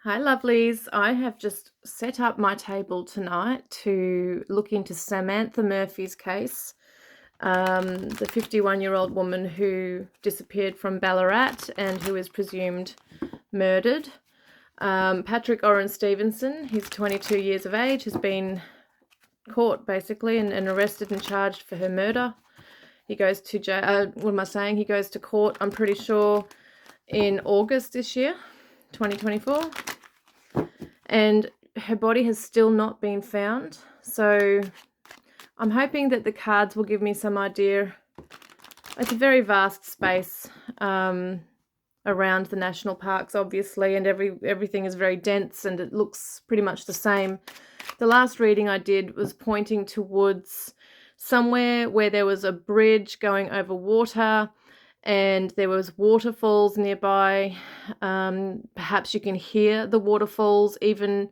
Hi, lovelies. I have just set up my table tonight to look into Samantha Murphy's case, the 51-year-old woman who disappeared from Ballarat and who is presumed murdered. Patrick Oren Stevenson, he's 22 years of age, has been caught basically and arrested and charged for her murder. He goes to jail. What am I saying? He goes to court, I'm pretty sure, in August this year, 2024. And her body has still not been found. So I'm hoping that the cards will give me some idea. It's a very vast space around the national parks, obviously, and everything is very dense and it looks pretty much the same. The last reading I did was pointing towards somewhere where there was a bridge going over water and there was waterfalls nearby. Perhaps you can hear the waterfalls. Even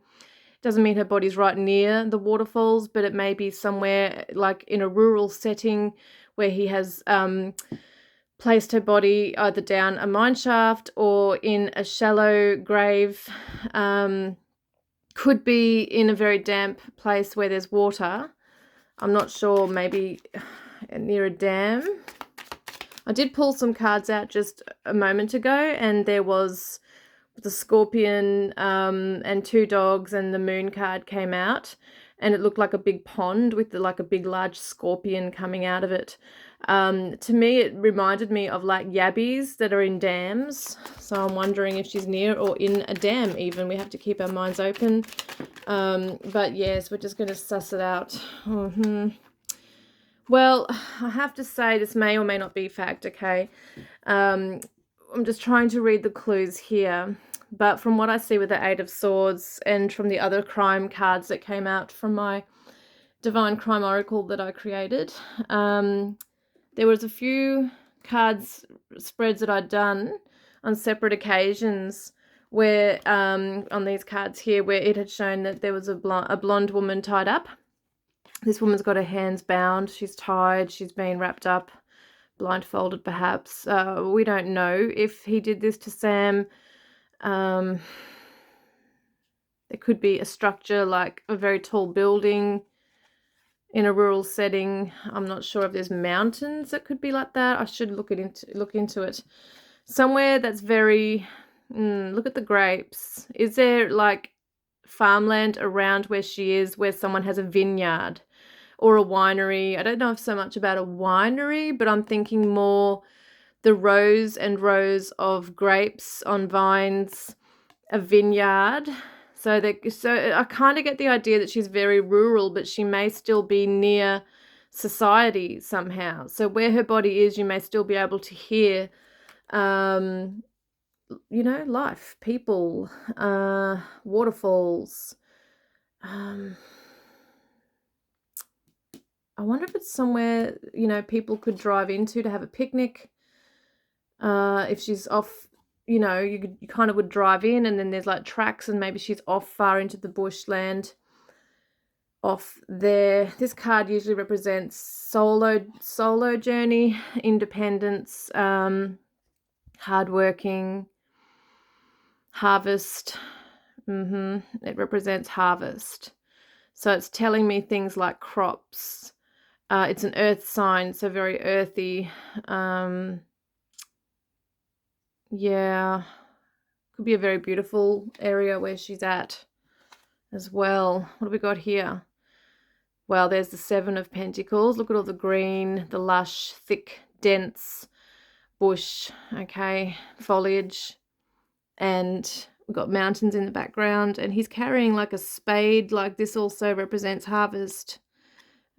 doesn't mean her body's right near the waterfalls, but it may be somewhere like in a rural setting where he has placed her body either down a mine shaft or in a shallow grave. Could be in a very damp place where there's water. I'm not sure, maybe near a dam. I did pull some cards out just a moment ago, and there was the scorpion and two dogs, and the moon card came out, and it looked like a big pond with like a big large scorpion coming out of it. To me, it reminded me of like yabbies that are in dams. So I'm wondering if she's near or in a dam even. We have to keep our minds open. But yes, we're just going to suss it out. Well, I have to say this may or may not be fact, okay? I'm just trying to read the clues here. But from what I see with the Eight of Swords and from the other crime cards that came out from my Divine Crime Oracle that I created, there was a few cards spreads that I'd done on separate occasions where, on these cards here, where it had shown that there was a blonde woman tied up. This woman's got her hands bound. She's tied. She's been wrapped up, blindfolded perhaps. We don't know if he did this to Sam. There could be a structure like a very tall building in a rural setting. I'm not sure if there's mountains that could be like that. I should look into it. Somewhere that's very... look at the grapes. Is there like farmland around where she is where someone has a vineyard or a winery? I don't know so much about a winery, but I'm thinking more the rows and rows of grapes on vines, a vineyard. So I kind of get the idea that she's very rural, but she may still be near society somehow. So where her body is, you may still be able to hear, life, people, waterfalls. I wonder if it's somewhere, people could drive into to have a picnic. If she's off, you kind of would drive in and then there's like tracks and maybe she's off far into the bushland off there. This card usually represents solo journey, independence, hardworking, harvest. It represents harvest. So it's telling me things like crops. It's an earth sign, so very earthy. Yeah, could be a very beautiful area where she's at as well. What have we got here? Well, there's the Seven of Pentacles. Look at all the green, the lush, thick, dense bush, okay, foliage. And we've got mountains in the background. And he's carrying like a spade. Like this also represents harvest.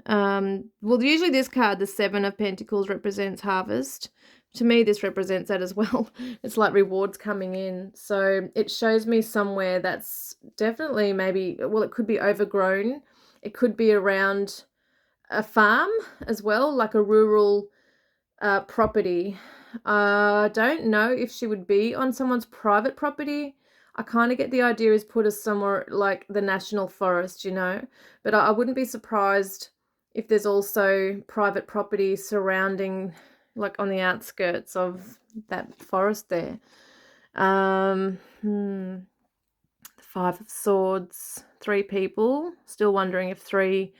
Well, usually this card, the Seven of Pentacles, represents harvest. To me, this represents that as well. It's like rewards coming in. So it shows me somewhere that's definitely maybe, well, it could be overgrown. It could be around a farm as well, like a rural property. I don't know if she would be on someone's private property. I kind of get the idea is put us somewhere like the national forest, But I wouldn't be surprised if there's also private property surrounding, like on the outskirts of that forest there. Five of Swords, 3 people. Still wondering if 3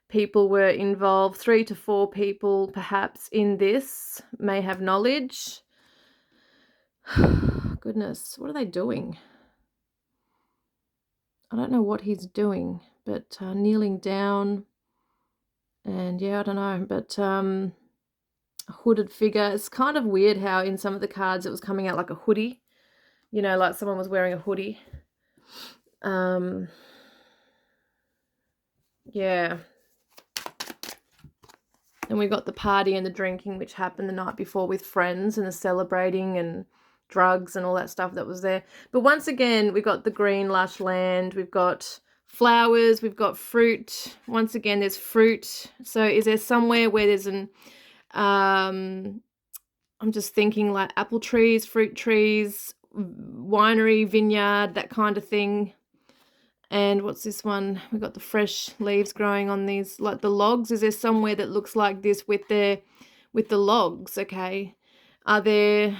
people were involved. 3 to 4 people perhaps in this may have knowledge. Goodness, what are they doing? I don't know what he's doing, but kneeling down, and yeah, I don't know, but a hooded figure. It's kind of weird how in some of the cards it was coming out like a hoodie, you know, like someone was wearing a hoodie. Yeah. And we got the party and the drinking, which happened the night before with friends, and the celebrating and drugs and all that stuff that was there. But once again, we've got the green lush land, we've got flowers, we've got fruit. Once again, there's fruit. So is there somewhere where there's an I'm just thinking like apple trees, fruit trees, winery, vineyard, that kind of thing. And what's this one? We've got the fresh leaves growing on these, like the logs. Is there somewhere that looks like this with the logs? Okay. Are there...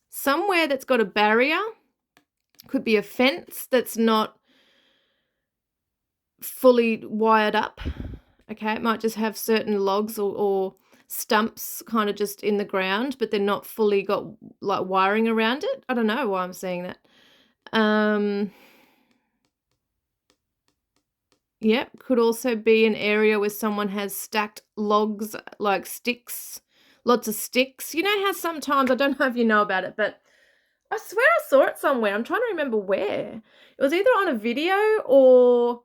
Somewhere that's got a barrier. Could be a fence that's not fully wired up. Okay. It might just have certain logs or stumps kind of just in the ground, but they're not fully got like wiring around it. I don't know why I'm saying that. Yep, could also be an area where someone has stacked logs, like sticks, lots of sticks. You know how sometimes, I don't know if you know about it, but I swear I saw it somewhere. I'm trying to remember where. It was either on a video or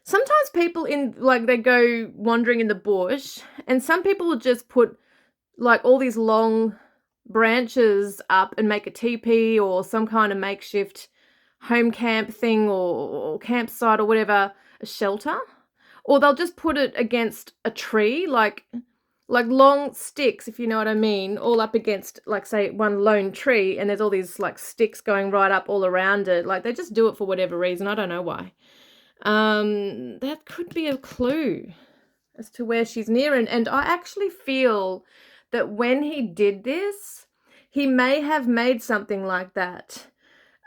sometimes people in, like, they go wandering in the bush, and some people will just put like all these long branches up and make a teepee or some kind of makeshift home camp thing or campsite or whatever, a shelter. Or they'll just put it against a tree, like long sticks, if you know what I mean, all up against, like, say, one lone tree, and there's all these like sticks going right up all around it. Like, they just do it for whatever reason. I don't know why. That could be a clue as to where she's near. And I actually feel that when he did this, he may have made something like that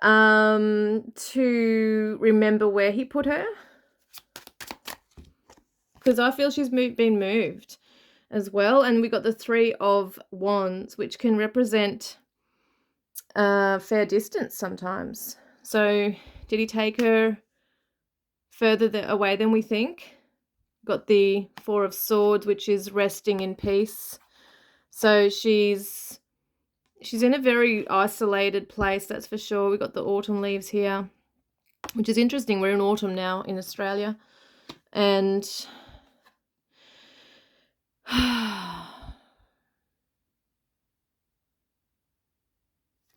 to remember where he put her, because I feel she's been moved as well. And we got the 3 of Wands, which can represent fair distance sometimes. So did he take her further away than we think? Got the 4 of Swords, which is resting in peace. So she's in a very isolated place, that's for sure. We got the autumn leaves here, which is interesting. We're in autumn now in Australia. And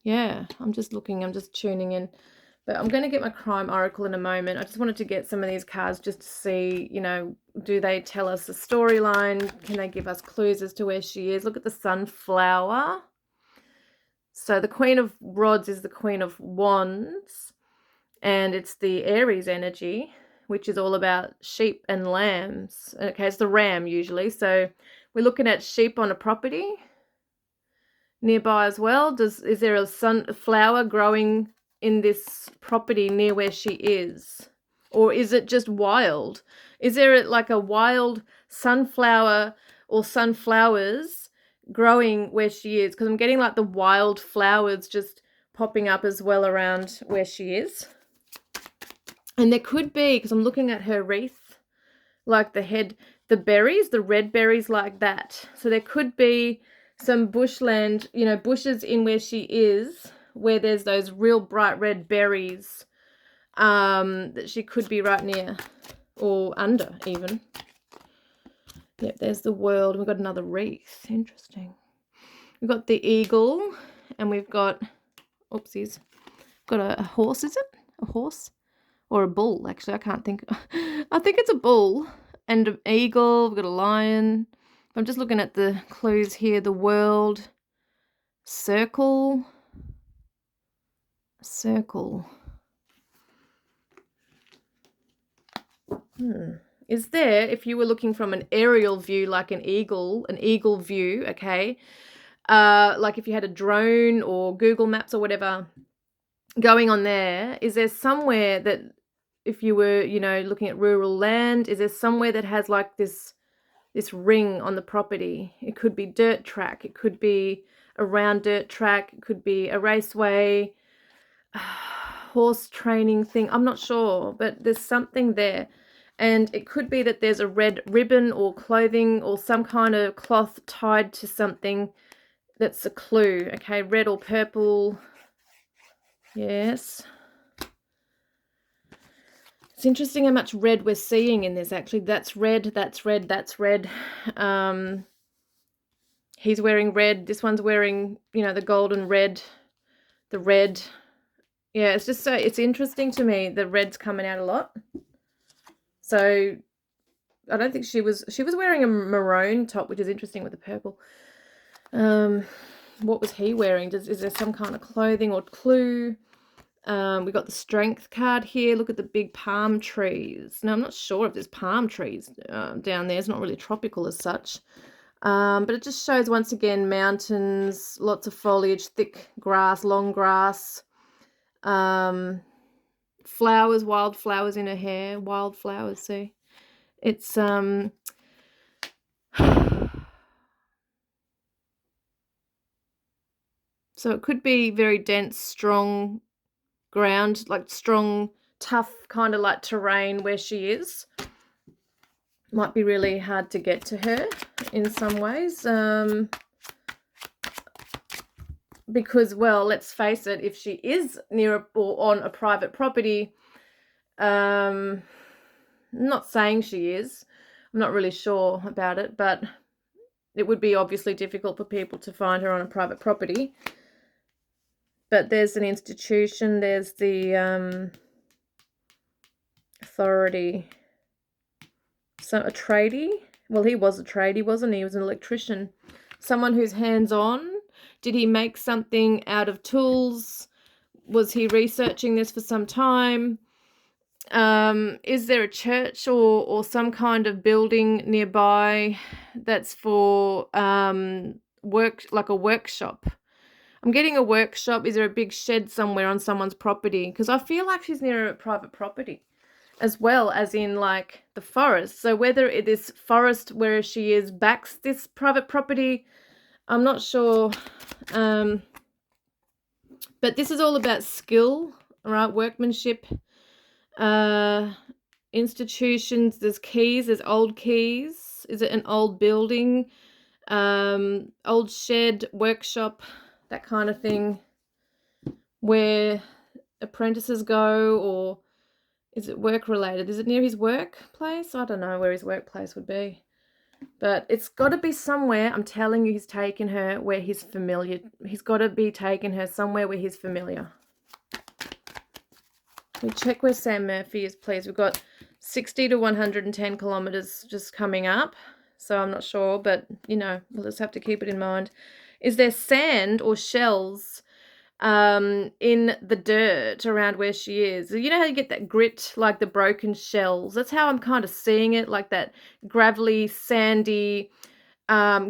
yeah, I'm just tuning in. But I'm going to get my crime oracle in a moment. I just wanted to get some of these cards just to see, you know, do they tell us a storyline? Can they give us clues as to where she is? Look at the sunflower. So the Queen of Rods is the Queen of Wands, and it's the Aries energy, which is all about sheep and lambs. Okay, it's the ram usually. So we're looking at sheep on a property nearby as well. Is there a sunflower growing in this property near where she is? Or is it just wild? Is there like a wild sunflower or sunflowers growing where she is? Because I'm getting like the wild flowers just popping up as well around where she is. And there could be, because I'm looking at her wreath, like the head, the berries, the red berries like that. So there could be some bushland, you know, bushes in where she is, where there's those real bright red berries that she could be right near or under even. Yep, there's the World. We've got another wreath. Interesting. We've got the eagle, and we've got, oopsies, got a horse, is it? A horse? Or a bull, actually. I can't think. I think it's a bull and an eagle. We've got a lion. I'm just looking at the clues here. The World, circle, circle. is there, if you were looking from an aerial view, like an eagle view, okay, like if you had a drone or Google Maps or whatever going on there, is there somewhere that, if you were, you know, looking at rural land, is there somewhere that has like this ring on the property? It could be dirt track, it could be a round dirt track, it could be a raceway, horse training thing. I'm not sure, but there's something there. And it could be that there's a red ribbon or clothing or some kind of cloth tied to something that's a clue. Okay, red or purple. Yes. It's interesting how much red we're seeing in this, actually. That's red, that's red, that's red. He's wearing red. This one's wearing, you know, the golden red, the red. Yeah, it's just so, it's interesting to me. The red's coming out a lot. So I don't think she was wearing a maroon top, which is interesting with the purple. What was he wearing? Is there some kind of clothing or clue? We got the strength card here. Look at the big palm trees. Now, I'm not sure if there's palm trees down there. It's not really tropical as such. But it just shows, once again, mountains, lots of foliage, thick grass, long grass, flowers, wild flowers in her hair, wild flowers, see? It's, so it could be very dense, strong ground, like strong, tough kind of like terrain where she is. Might be really hard to get to her in some ways, because, well, let's face it, if she is near or on a private property, not saying she is, I'm not really sure about it, but it would be obviously difficult for people to find her on a private property. But there's an institution, there's the authority. So a tradie? Well, he was a tradie, wasn't he? He was an electrician. Someone who's hands-on. Did he make something out of tools? Was he researching this for some time? Is there a church or some kind of building nearby that's for work, like a workshop? I'm getting a workshop. Is there a big shed somewhere on someone's property? Because I feel like she's near a private property, as well as in like the forest. So whether it is forest where she is backs this private property, I'm not sure. But this is all about skill, right? Workmanship, institutions. There's keys, there's old keys. Is it an old building? Old shed, workshop, that kind of thing, where apprentices go, or is it work related? Is it near his workplace? I don't know where his workplace would be. But it's got to be somewhere, I'm telling you, he's taken her where he's familiar. He's got to be taking her somewhere where he's familiar. We check where Sam Murphy is, please. We've got 60 to 110 kilometres just coming up. So I'm not sure, but, you know, we'll just have to keep it in mind. Is there sand or shells in the dirt around where she is? You know how you get that grit, like the broken shells? That's how I'm kind of seeing it, like that gravelly, sandy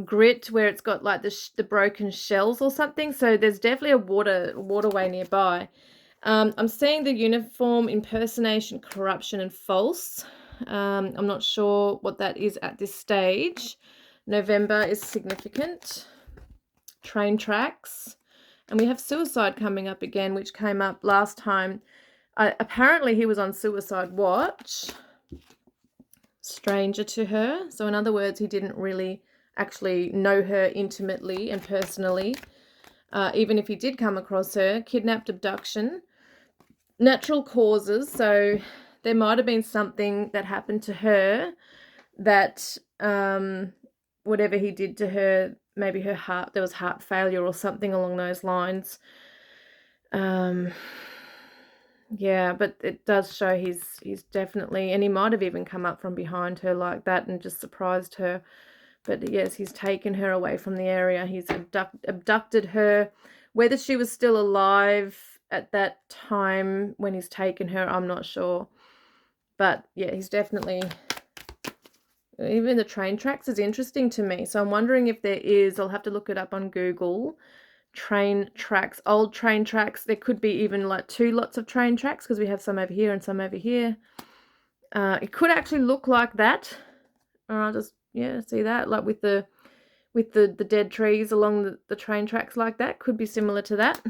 grit where it's got like the broken shells or something. So there's definitely a waterway nearby. I'm seeing the uniform, impersonation, corruption, and false. I'm not sure what that is at this stage. November is significant. Train tracks. And we have suicide coming up again, which came up last time. Apparently he was on suicide watch. Stranger to her. So in other words, he didn't really actually know her intimately and personally. Even if he did come across her. Kidnapped, abduction. Natural causes. So there might have been something that happened to her that whatever he did to her, maybe her heart, there was heart failure or something along those lines. Yeah, but it does show he's definitely, and he might have even come up from behind her like that and just surprised her. But yes, he's taken her away from the area. He's abducted her. Whether she was still alive at that time when he's taken her, I'm not sure. But yeah, he's definitely Even the train tracks is interesting to me. So I'm wondering if there is, I'll have to look it up on Google, train tracks, old train tracks. There could be even like 2 lots of train tracks because we have some over here and some over here. It could actually look like that. I'll just, yeah, see that, like with the dead trees along the train tracks like that. Could be similar to that.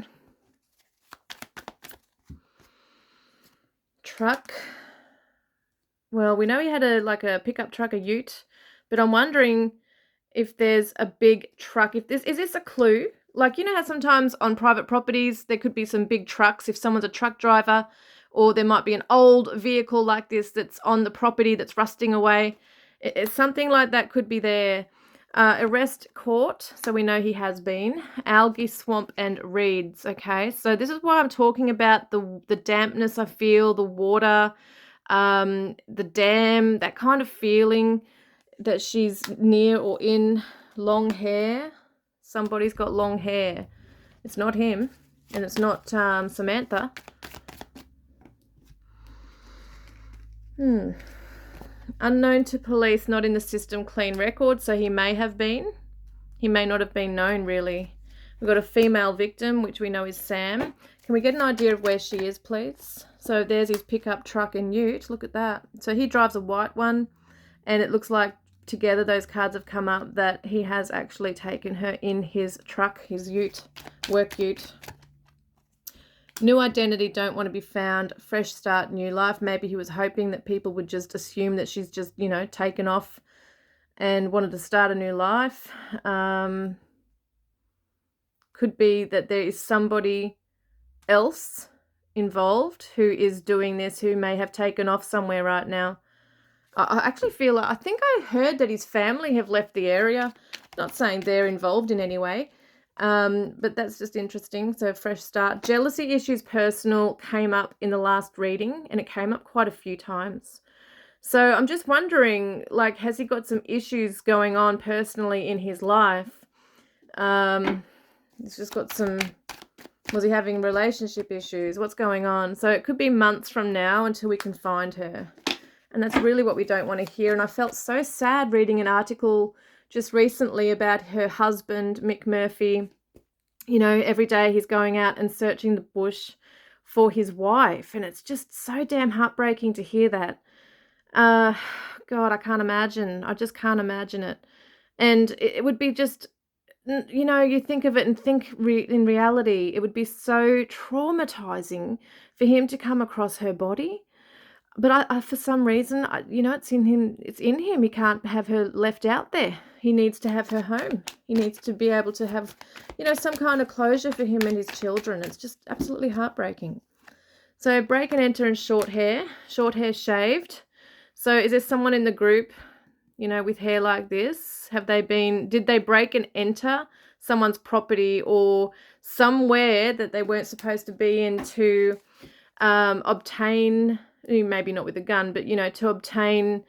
Truck. Well, we know he had a pickup truck, a ute, but I'm wondering if there's a big truck. Is this a clue? Like, you know how sometimes on private properties there could be some big trucks if someone's a truck driver, or there might be an old vehicle like this that's on the property that's rusting away. Something like that could be there. Arrest court, so we know he has been. Algae swamp and reeds. Okay, so this is why I'm talking about the dampness I feel, the water, the dam, that kind of feeling that she's near or in. Long hair. Somebody's got long hair. It's not him, and it's not Samantha. Unknown to police, not in the system, clean record, so he may have been. He may not have been known, really. We've got a female victim, which we know is Sam. Can we get an idea of where she is, please? So there's his pickup truck and ute. Look at that. So he drives a white one, and it looks like together those cards have come up that he has actually taken her in his truck, his ute, work ute. New identity, don't want to be found. Fresh start, new life. Maybe he was hoping that people would just assume that she's just, you know, taken off and wanted to start a new life. Could be that there is somebody else involved who is doing this, who may have taken off somewhere right now. I actually feel like, I think I heard that his family have left the area. Not saying they're involved in any way, but that's just interesting. So fresh start. Jealousy issues, personal, came up in the last reading, and it came up quite a few times. So I'm just wondering, like, has he got some issues going on personally in his life? He's just got some, was he having relationship issues? What's going on? So it could be months from now until we can find her. And that's really what we don't want to hear. And I felt so sad reading an article just recently about her husband, Mick Murphy. You know, every day he's going out and searching the bush for his wife. And it's just so damn heartbreaking to hear that. God, I can't imagine. I just can't imagine it. And it would be just, you know, you think of it and think in reality, it would be so traumatizing for him to come across her body. But I for some reason, you know, it's in him. It's in him. He can't have her left out there. He needs to have her home. He needs to be able to have, you know, some kind of closure for him and his children. It's just absolutely heartbreaking. So break and enter and short hair shaved. So is there someone in the group, you know, with hair like this? Did they break and enter someone's property or somewhere that they weren't supposed to be in to obtain, maybe not with a gun, but, you know, to obtain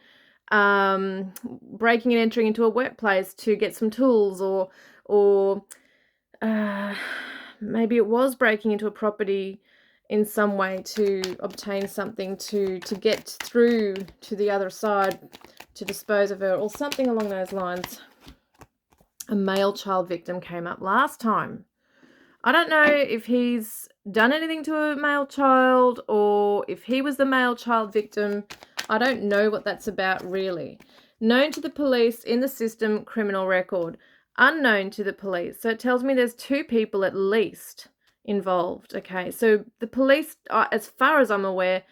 breaking and entering into a workplace to get some tools, or maybe it was breaking into a property in some way to obtain something to get through to the other side to dispose of her, or something along those lines. A male child victim came up last time. I don't know if he's done anything to a male child or if he was the male child victim. I don't know what that's about, really. Known to the police, in the system, criminal record. Unknown to the police. So it tells me there's 2 people at least involved. Okay, so the police, as far as I'm aware,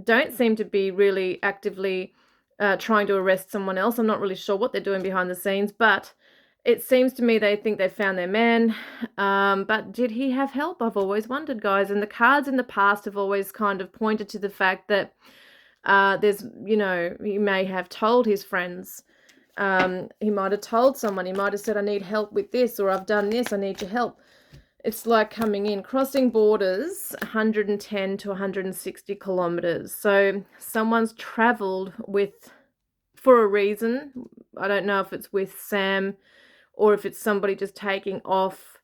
don't seem to be really actively trying to arrest someone else. I'm not really sure what they're doing behind the scenes, but it seems to me they think they found their man. But did he have help? I've always wondered, guys. And the cards in the past have always kind of pointed to the fact that there's, you know, he may have told his friends. He might have told someone. He might have said, I need help with this, or I've done this, I need your help. It's like coming in, crossing borders, 110 to 160 kilometers. So someone's traveled for a reason. I don't know if it's with Sam or if it's somebody just taking off.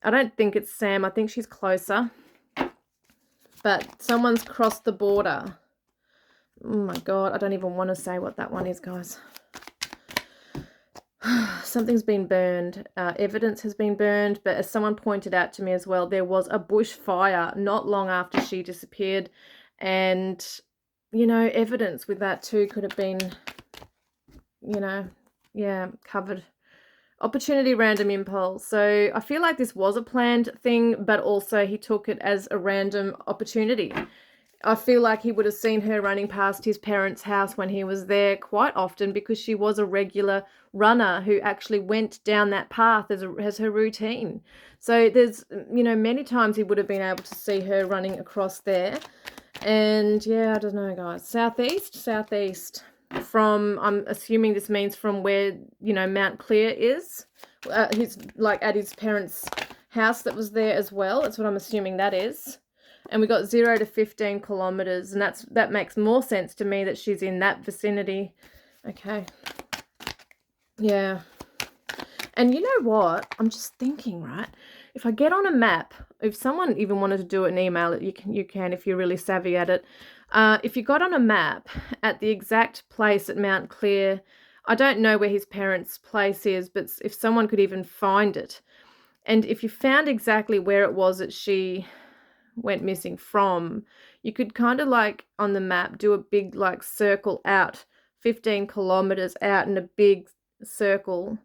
I don't think it's Sam. I think she's closer. But someone's crossed the border. Oh my God, I don't even want to say what that one is, guys. Something's been burned. Evidence has been burned, but as someone pointed out to me as well, there was a bushfire not long after she disappeared, and, you know, evidence with that too could have been, you know, yeah, covered. Opportunity, random impulse. So I feel like this was a planned thing, but also he took it as a random opportunity. I feel like he would have seen her running past his parents' house when he was there quite often, because she was a regular runner who actually went down that path as her routine. So there's, you know, many times he would have been able to see her running across there. And yeah, I don't know, guys. Southeast. From, I'm assuming this means from where, you know, Mount Clear is. He's like at his parents' house that was there as well. That's what I'm assuming that is. And we got 0 to 15 kilometers, and that makes more sense to me that she's in that vicinity. Okay. Yeah. And you know what? I'm just thinking, right? If I get on a map, if someone even wanted to do it and email it, you can if you're really savvy at it. If you got on a map at the exact place at Mount Clear, I don't know where his parents' place is, but if someone could even find it, and if you found exactly where it was that she went missing from, you could kind of like on the map do a big like circle out, 15 kilometers out in a big circle,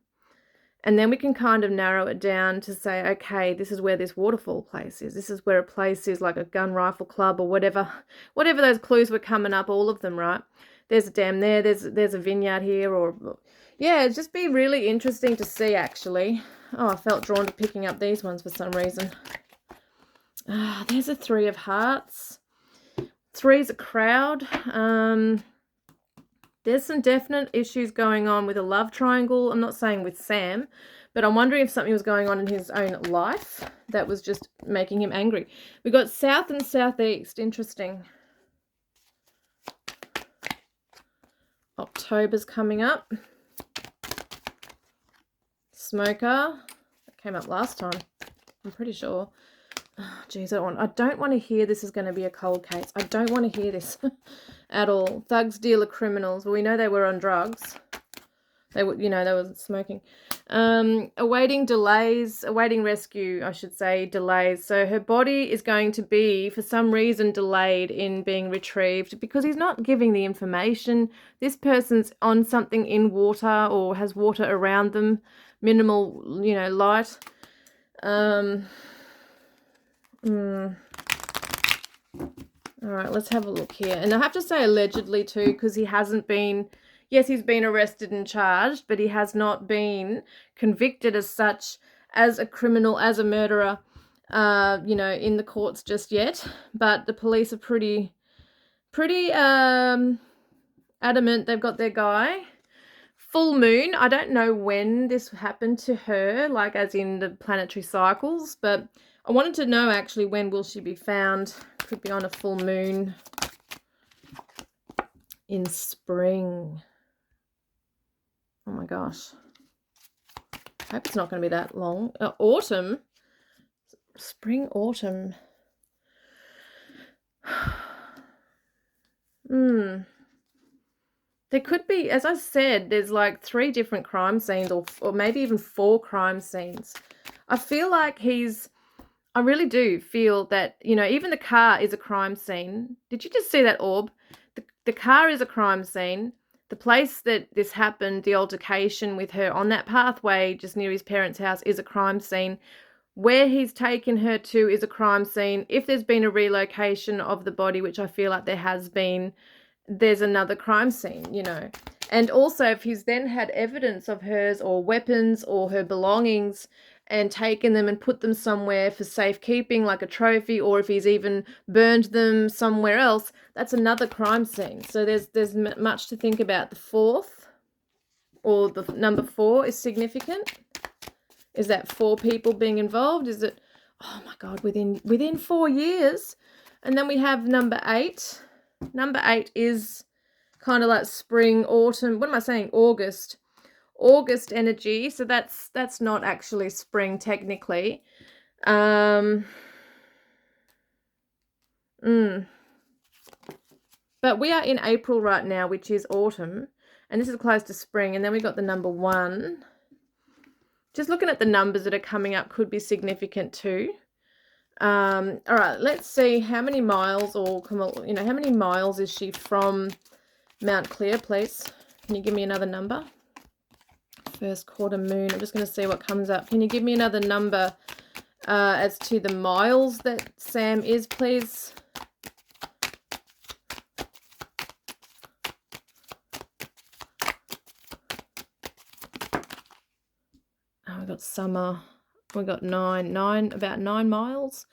and then we can kind of narrow it down to say, okay, this is where this waterfall place is, this is where a place is, like a gun rifle club or whatever those clues were coming up, all of them, right? There's a dam there, there's a vineyard here, or yeah, it'd just be really interesting to see, actually. Oh, I felt drawn to picking up these ones for some reason. There's a 3 of hearts. 3's a crowd. There's some definite issues going on with a love triangle. I'm not saying with Sam, but I'm wondering if something was going on in his own life that was just making him angry. We got south and southeast. Interesting. October's coming up. Smoker. That came up last time, I'm pretty sure. Oh, geez, I don't want to hear this is going to be a cold case. I don't want to hear this at all. Thugs, dealer, criminals. Well, we know they were on drugs. They were, you know, they were smoking. Awaiting rescue, I should say, delays. So her body is going to be, for some reason, delayed in being retrieved because he's not giving the information. This person's on something in water or has water around them, minimal, you know, light. All right, let's have a look here. And I have to say allegedly too, because he hasn't been, yes, he's been arrested and charged, but he has not been convicted as such, as a criminal, as a murderer, you know, in the courts just yet. But the police are pretty adamant they've got their guy. Full moon, I don't know when this happened to her, like as in the planetary cycles, but I wanted to know actually when will she be found. Could be on a full moon in spring. Oh my gosh. I hope it's not going to be that long. Autumn. Spring, autumn. There could be, as I said, there's like 3 different crime scenes or maybe even 4 crime scenes. I feel like I really do feel that, you know, even the car is a crime scene. Did you just see that orb? The car is a crime scene. The place that this happened, the altercation with her on that pathway just near his parents' house, is a crime scene. Where he's taken her to is a crime scene. If there's been a relocation of the body, which I feel like there has been, there's another crime scene, you know. And also if he's then had evidence of hers or weapons or her belongings and taken them and put them somewhere for safekeeping, like a trophy, or if he's even burned them somewhere else, that's another crime scene. So there's much to think about. The 4th, or the number 4, is significant. Is that 4 people being involved? Is it, oh my God, within 4 years? And then we have number 8. Number 8 is kind of like spring, autumn. What am I saying? August energy. So that's not actually spring technically. But we are in April right now, which is autumn, and this is close to spring. And then we got the number 1. Just looking at the numbers that are coming up could be significant too. All right, let's see how many miles, or how many miles is she from Mount Clear, please? Can you give me another number? First quarter moon. I'm just going to see what comes up. Can you give me another number as to the miles that Sam is, please? Oh, we got summer. We got about 9 miles.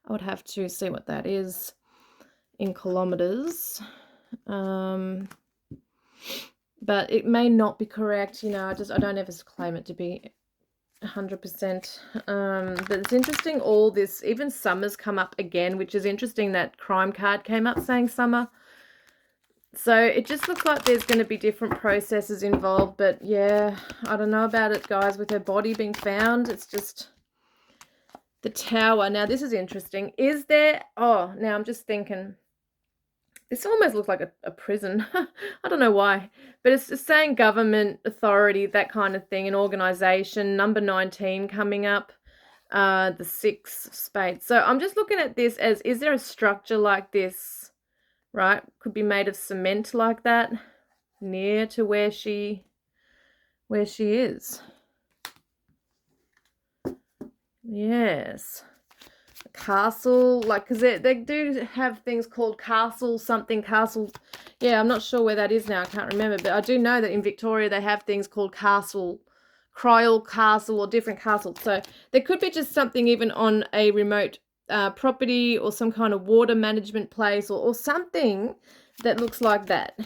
I would have to see what that is in kilometers. But it may not be correct. I don't ever claim it to be 100%. But it's interesting, all this, even summer's come up again, which is interesting. That crime card came up saying summer. So it just looks like there's going to be different processes involved. But yeah, I don't know about it, guys, with her body being found. It's just the tower. Now, this is interesting. Is there... Oh, now I'm just thinking... This almost looks like a prison. I don't know why. But it's saying government, authority, that kind of thing, an organisation. Number 19 coming up. The 6 spades. So I'm just looking at this as, is there a structure like this, right? Could be made of cement like that, near to where she is. Yes. Castle, like, because they do have things called castles. Yeah, I'm not sure where that is now. I can't remember, but I do know that in Victoria they have things called Cryal Castle, or different castles. So there could be just something even on a remote property, or some kind of water management place, or something that looks like that.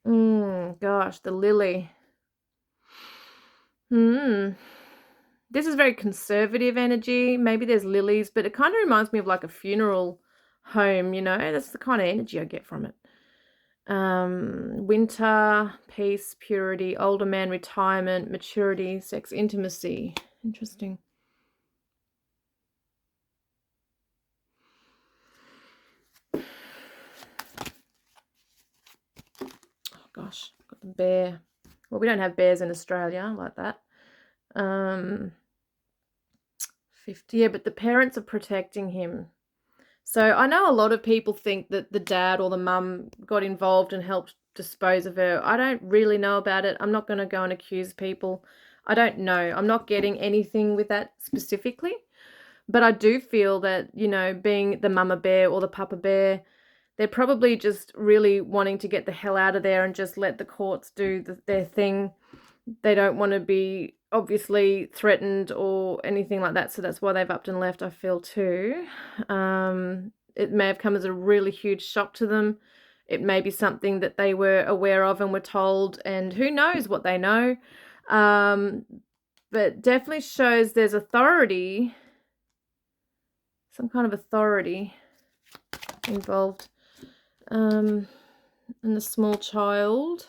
Gosh, the lily. This is very conservative energy. Maybe there's lilies, but it kind of reminds me of like a funeral home, That's the kind of energy I get from it. Winter, peace, purity, older man, retirement, maturity, sex, intimacy. Interesting. Oh, gosh, got the bear. Well, we don't have bears in Australia like that. 50, yeah, but the parents are protecting him. So I know a lot of people think that the dad or the mum got involved and helped dispose of her. I don't really know about it. I'm not going to go and accuse people. I don't know. I'm not getting anything with that specifically. But I do feel that, being the mama bear or the papa bear, they're probably just really wanting to get the hell out of there and just let the courts do their thing. They don't want to be obviously threatened or anything like that, so that's why they've upped and left, I feel, too. It may have come as a really huge shock to them. It may be something that they were aware of and were told, and who knows what they know. But definitely shows there's authority, some kind of authority involved. And the small child.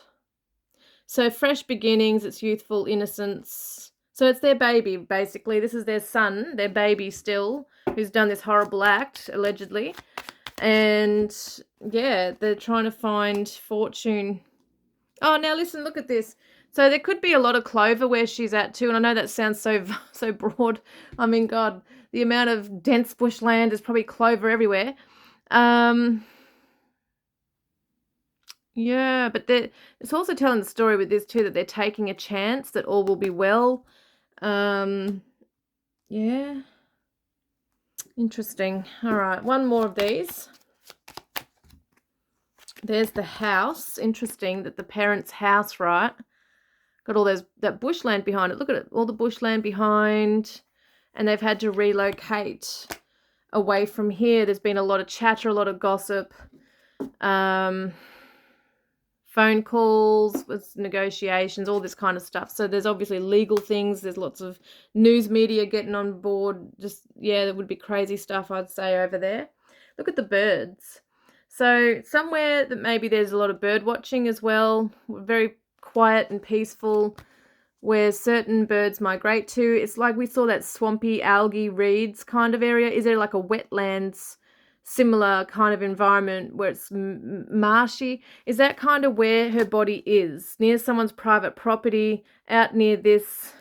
So fresh beginnings, it's youthful innocence. So it's their baby, basically. This is their son, their baby still, who's done this horrible act, allegedly. And, yeah, they're trying to find fortune. Oh, now listen, look at this. So there could be a lot of clover where she's at too. And I know that sounds so broad. I mean, God, the amount of dense bushland, is probably clover everywhere. Yeah, but it's also telling the story with this too, that they're taking a chance that all will be well. Yeah. Interesting. All right, one more of these. There's the house. Interesting that the parents' house, right? Got all that bushland behind it. Look at it, all the bushland behind. And they've had to relocate away from here. There's been a lot of chatter, a lot of gossip. Phone calls with negotiations, all this kind of stuff. So there's obviously legal things. There's lots of news media getting on board. Just, yeah, there would be crazy stuff, I'd say, over there. Look at the birds. So somewhere that maybe there's a lot of bird watching as well. Very quiet and peaceful, where certain birds migrate to. It's like we saw that swampy algae reeds kind of area. Is there like a wetlands similar kind of environment where it's marshy. Is that kind of where her body is? Near someone's private property, out near this,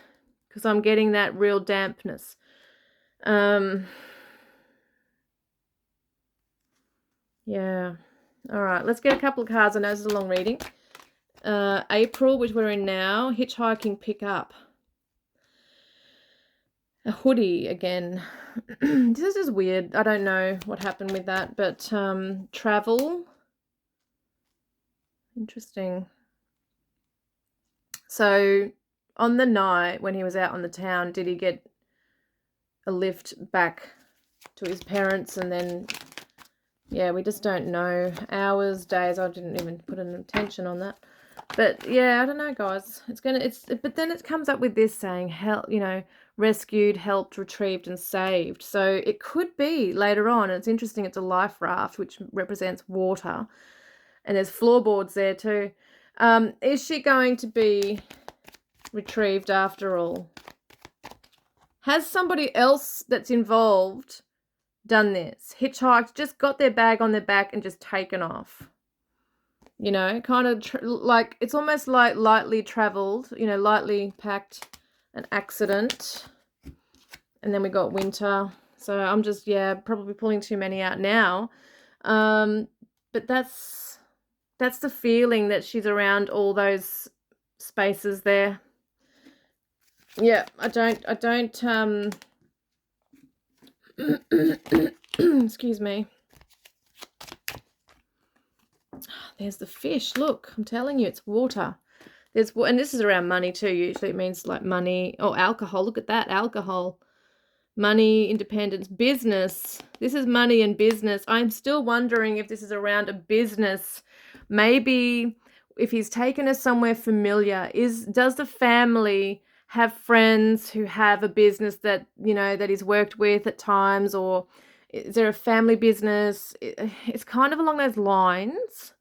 because I'm getting that real dampness. Yeah. All right, let's get a couple of cards. I know this is a long reading. April, which we're in now, hitchhiking pickup. A hoodie again. This is weird. I don't know what happened with that, but travel. Interesting. So on the night when he was out on the town, did he get a lift back to his parents? And then, yeah, we just don't know. Hours, days, I didn't even put an attention on that. But yeah, I don't know, guys. But then it comes up with this saying, help, rescued, helped, retrieved, and saved. So it could be later on. And it's interesting. It's a life raft, which represents water, and there's floorboards there too. Is she going to be retrieved after all? Has somebody else that's involved done this? Hitchhiked, just got their bag on their back and just taken off. Kind of like, it's almost like lightly traveled, lightly packed, an accident. And then we got winter. So I'm just, probably pulling too many out now. But that's the feeling, that she's around all those spaces there. Yeah, I don't, excuse me. There's the fish. Look, I'm telling you, it's water. And this is around money too. Usually it means like money. Oh, alcohol. Look at that, alcohol. Money, independence, business. This is money and business. I'm still wondering if this is around a business. Maybe if he's taken us somewhere familiar. Does the family have friends who have a business that, that he's worked with at times, or is there a family business? It's kind of along those lines,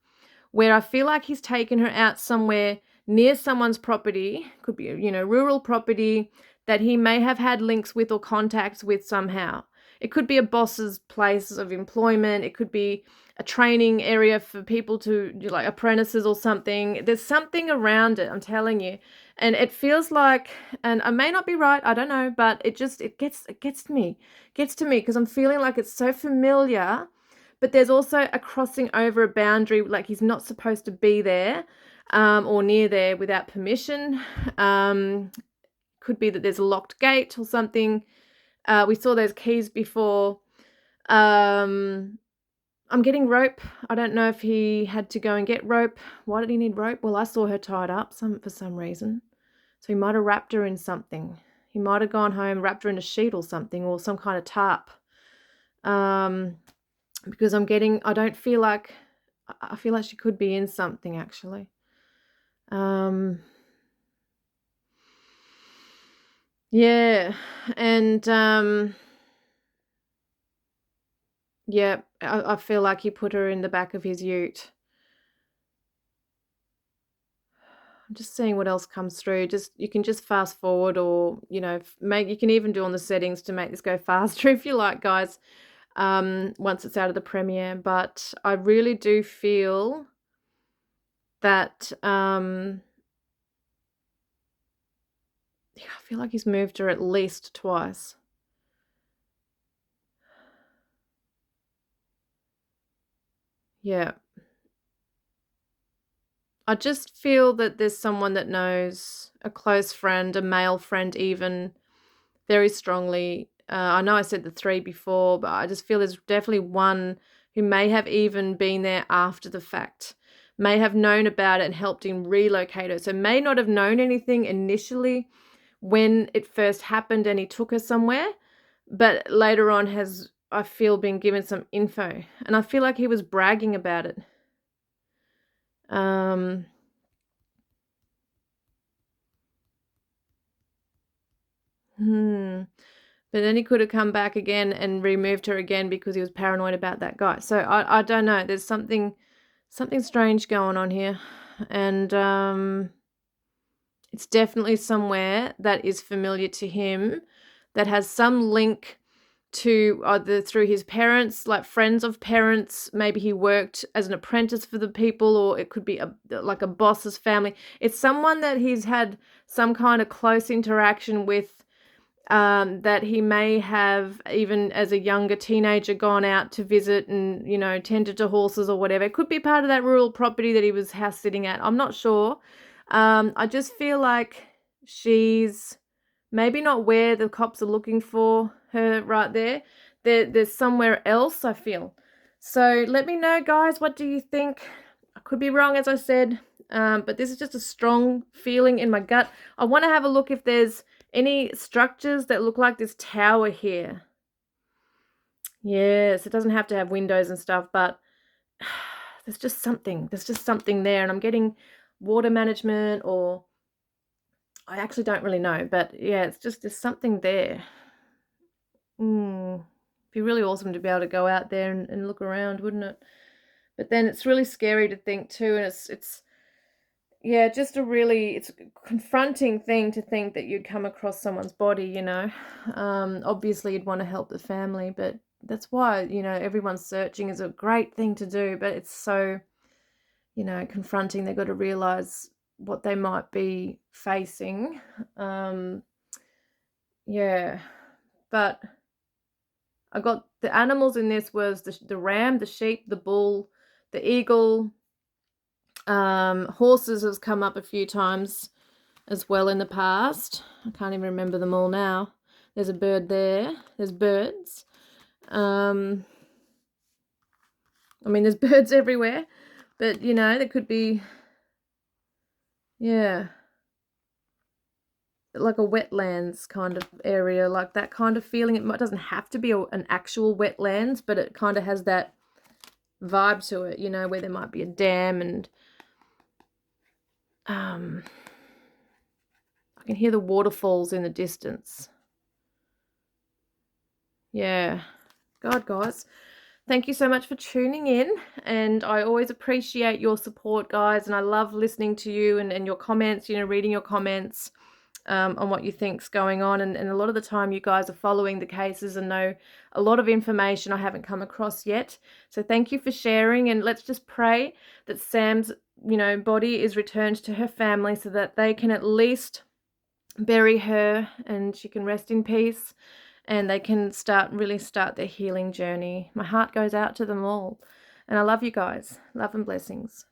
where I feel like he's taken her out somewhere near someone's property, could be, rural property, that he may have had links with or contacts with somehow. It could be a boss's place of employment. It could be a training area for people to do, like apprentices or something. There's something around it, I'm telling you. And it feels like, and I may not be right, I don't know, but it gets to me because I'm feeling like it's so familiar. But there's also a crossing over a boundary, like he's not supposed to be there or near there without permission. Could be that there's a locked gate or something. We saw those keys before. I'm getting rope. I don't know if he had to go and get rope. Why did he need rope? Well, I saw her tied up for some reason. So he might have wrapped her in something. He might have gone home, wrapped her in a sheet or something, or some kind of tarp. Because I feel like she could be in something, actually. Yeah, and yeah, I feel like he put her in the back of his ute. I'm just seeing what else comes through. You can just fast forward, or you can even do on the settings to make this go faster if you like, guys. Once it's out of the premiere, but I really do feel that I feel like he's moved her at least twice. Yeah. I just feel that there's someone that knows, a close friend, a male friend even, very strongly. I know I said the 3 before, but I just feel there's definitely one who may have even been there after the fact, may have known about it and helped him relocate her. So may not have known anything initially when it first happened and he took her somewhere, but later on has, I feel, been given some info. And I feel like he was bragging about it. But then he could have come back again and removed her again because he was paranoid about that guy. So I don't know. There's something strange going on here. And it's definitely somewhere that is familiar to him, that has some link to either through his parents, like friends of parents. Maybe he worked as an apprentice for the people, or it could be like a boss's family. It's someone that he's had some kind of close interaction with, that he may have, even as a younger teenager, gone out to visit and, tended to horses or whatever. It could be part of that rural property that he was house sitting at. I'm not sure. I just feel like she's maybe not where the cops are looking for her right there. There's somewhere else, I feel. So let me know, guys, what do you think? I could be wrong, as I said, but this is just a strong feeling in my gut. I want to have a look if there's any structures that look like this tower here. Yes, it doesn't have to have windows and stuff, but there's just something. There's just something there, and I'm getting water management, or I actually don't really know, but yeah, it's just there's something there. It'd be really awesome to be able to go out there and look around, wouldn't it? But then it's really scary to think too, and it's yeah, just it's a confronting thing to think that you'd come across someone's body, Obviously you'd want to help the family, but that's why, everyone's searching is a great thing to do, but it's so, confronting. They've got to realize what they might be facing. Yeah, but I got the animals in this was the ram, the sheep, the bull, the eagle. Horses has come up a few times as well in the past. I can't even remember them all now. There's a bird there. There's birds. There's birds everywhere, but there could be, yeah, like a wetlands kind of area, like that kind of feeling. It doesn't have to be an actual wetlands, but it kind of has that vibe to it, where there might be a dam, and I can hear the waterfalls in the distance. Yeah. God, guys, thank you so much for tuning in, and I always appreciate your support, guys, and I love listening to you and your comments, reading your comments on what you think's going on, and a lot of the time you guys are following the cases and know a lot of information I haven't come across yet. So thank you for sharing, and let's just pray that Sam's body is returned to her family so that they can at least bury her and she can rest in peace, and they can really start their healing journey. My heart goes out to them all, and I love you guys. Love and blessings.